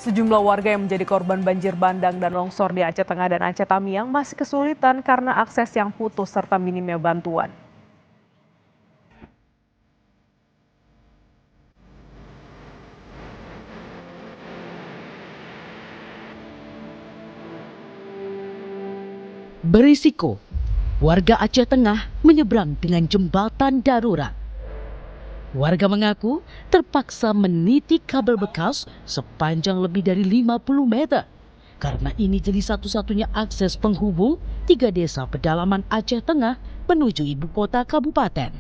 Sejumlah warga yang menjadi korban banjir bandang dan longsor di Aceh Tengah dan Aceh Tamiang masih kesulitan karena akses yang putus serta minimnya bantuan. Berisiko, warga Aceh Tengah menyeberang dengan jembatan darurat. Warga mengaku terpaksa meniti kabel bekas sepanjang lebih dari 50 meter. Karena ini jadi satu-satunya akses penghubung 3 desa pedalaman Aceh Tengah menuju ibu kota kabupaten.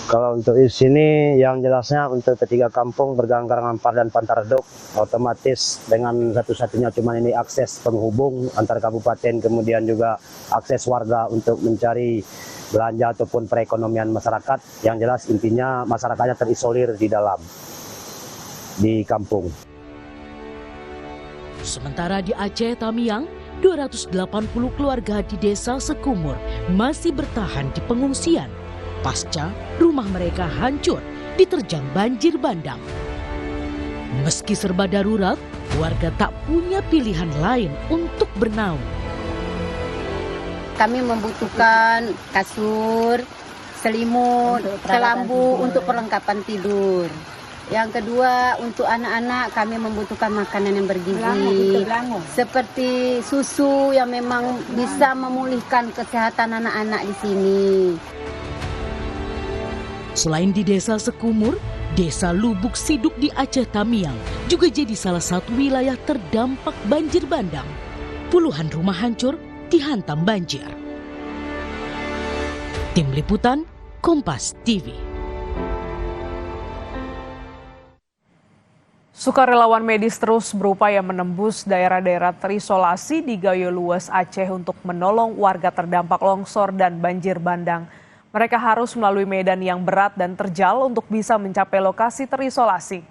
Kalau untuk di sini yang jelasnya untuk ketiga kampung Berganggar, Ngampar dan Pantaredok otomatis dengan satu-satunya cuma ini akses penghubung antar kabupaten, kemudian juga akses warga untuk mencari belanja ataupun perekonomian masyarakat. Yang jelas intinya masyarakatnya terisolir di dalam di kampung. Sementara di Aceh Tamiang, 280 keluarga di desa Sekumur masih bertahan di pengungsian pasca rumah mereka hancur diterjang banjir bandang. Meski serba darurat, warga tak punya pilihan lain untuk bernaung. Kami membutuhkan kasur, selimut, kelambu untuk perlengkapan tidur. Yang kedua, untuk anak-anak kami membutuhkan makanan yang bergizi, seperti susu yang memang bisa memulihkan kesehatan anak-anak di sini. Selain di desa Sekumur, desa Lubuk Siduk di Aceh Tamiang juga jadi salah satu wilayah terdampak banjir bandang. Puluhan rumah hancur dihantam banjir. Tim Liputan, Kompas TV. Sukarelawan medis terus berupaya menembus daerah-daerah terisolasi di Gayo Lues, Aceh untuk menolong warga terdampak longsor dan banjir bandang. Mereka harus melalui medan yang berat dan terjal untuk bisa mencapai lokasi terisolasi.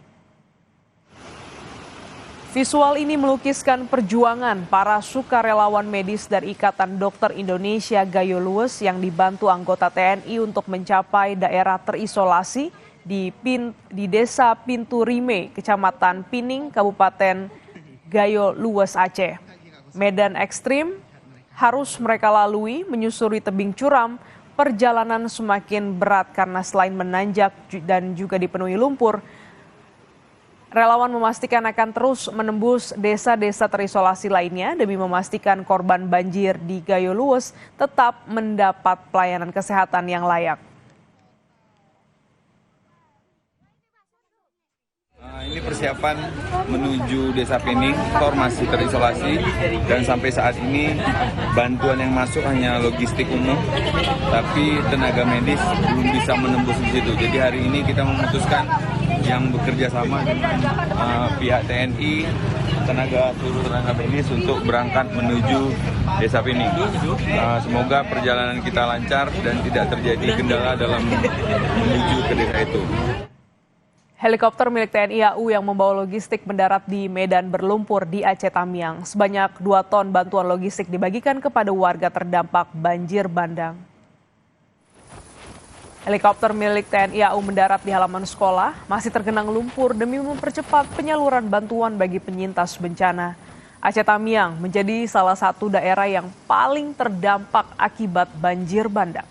Visual ini melukiskan perjuangan para sukarelawan medis dari Ikatan Dokter Indonesia Gayo Lues yang dibantu anggota TNI untuk mencapai daerah terisolasi di Desa Pintu Rime, Kecamatan Pining, Kabupaten Gayo Lues, Aceh. Medan ekstrim harus mereka lalui menyusuri tebing curam. Perjalanan semakin berat karena selain menanjak dan juga dipenuhi lumpur, relawan memastikan akan terus menembus desa-desa terisolasi lainnya demi memastikan korban banjir di Gayo Lues tetap mendapat pelayanan kesehatan yang layak. Ini persiapan menuju Desa Pining, Tor masih terisolasi dan sampai saat ini bantuan yang masuk hanya logistik umum, tapi tenaga medis belum bisa menembus di situ. Jadi hari ini kita memutuskan yang bekerja sama dengan pihak TNI, seluruh tenaga medis untuk berangkat menuju Desa Pining. Semoga perjalanan kita lancar dan tidak terjadi kendala dalam menuju ke desa itu. Helikopter milik TNI AU yang membawa logistik mendarat di medan berlumpur di Aceh Tamiang. Sebanyak 2 ton bantuan logistik dibagikan kepada warga terdampak banjir bandang. Helikopter milik TNI AU mendarat di halaman sekolah masih tergenang lumpur demi mempercepat penyaluran bantuan bagi penyintas bencana. Aceh Tamiang menjadi salah satu daerah yang paling terdampak akibat banjir bandang.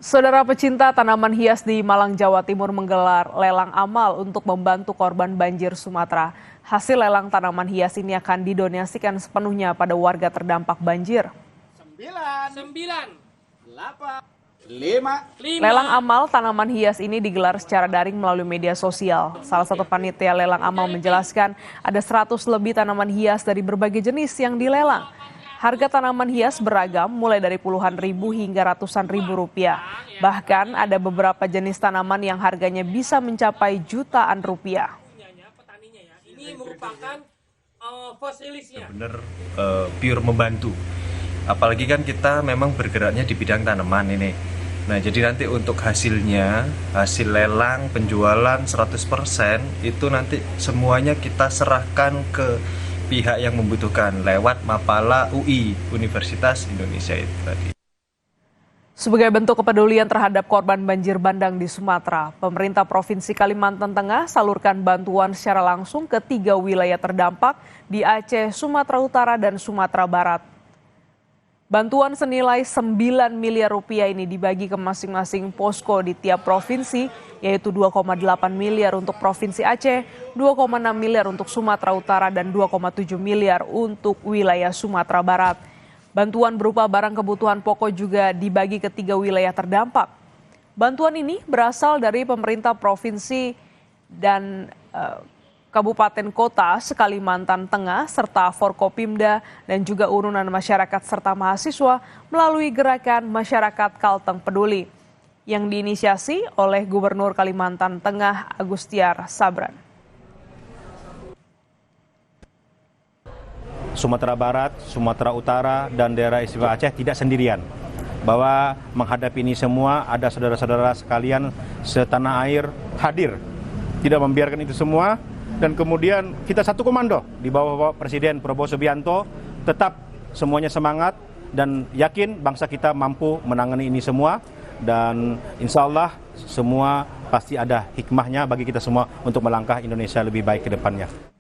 Saudara pecinta tanaman hias di Malang, Jawa Timur menggelar lelang amal untuk membantu korban banjir Sumatera. Hasil lelang tanaman hias ini akan didonasikan sepenuhnya pada warga terdampak banjir. 5. Lelang amal tanaman hias ini digelar secara daring melalui media sosial. Salah satu panitia lelang amal menjelaskan ada 100 lebih tanaman hias dari berbagai jenis yang dilelang. Harga tanaman hias beragam mulai dari puluhan ribu hingga ratusan ribu rupiah. Bahkan ada beberapa jenis tanaman yang harganya bisa mencapai jutaan rupiah. Ini merupakan benar pure membantu. Apalagi kan kita memang bergeraknya di bidang tanaman ini. Nah, jadi nanti untuk hasilnya, hasil lelang, penjualan 100% itu nanti semuanya kita serahkan ke pihak yang membutuhkan lewat Mapala UI, Universitas Indonesia itu tadi. Sebagai bentuk kepedulian terhadap korban banjir bandang di Sumatera, pemerintah Provinsi Kalimantan Tengah salurkan bantuan secara langsung ke 3 wilayah terdampak di Aceh, Sumatera Utara, dan Sumatera Barat. Bantuan senilai 9 miliar rupiah ini dibagi ke masing-masing posko di tiap provinsi, yaitu 2,8 miliar untuk Provinsi Aceh, 2,6 miliar untuk Sumatera Utara, dan 2,7 miliar untuk wilayah Sumatera Barat. Bantuan berupa barang kebutuhan pokok juga dibagi ke 3 wilayah terdampak. Bantuan ini berasal dari pemerintah provinsi dan kabupaten kota se-Kalimantan Tengah serta Forkopimda dan juga urunan masyarakat serta mahasiswa melalui gerakan Masyarakat Kalteng Peduli yang diinisiasi oleh Gubernur Kalimantan Tengah Agustiar Sabran. Sumatera Barat, Sumatera Utara, dan daerah istimewa Aceh tidak sendirian. Bahwa menghadapi ini semua ada saudara-saudara sekalian setanah air hadir. Tidak membiarkan itu semua, dan kemudian kita satu komando di bawah Bapak Presiden Prabowo Subianto, tetap semuanya semangat dan yakin bangsa kita mampu menangani ini semua, dan insya Allah semua pasti ada hikmahnya bagi kita semua untuk melangkah Indonesia lebih baik ke depannya.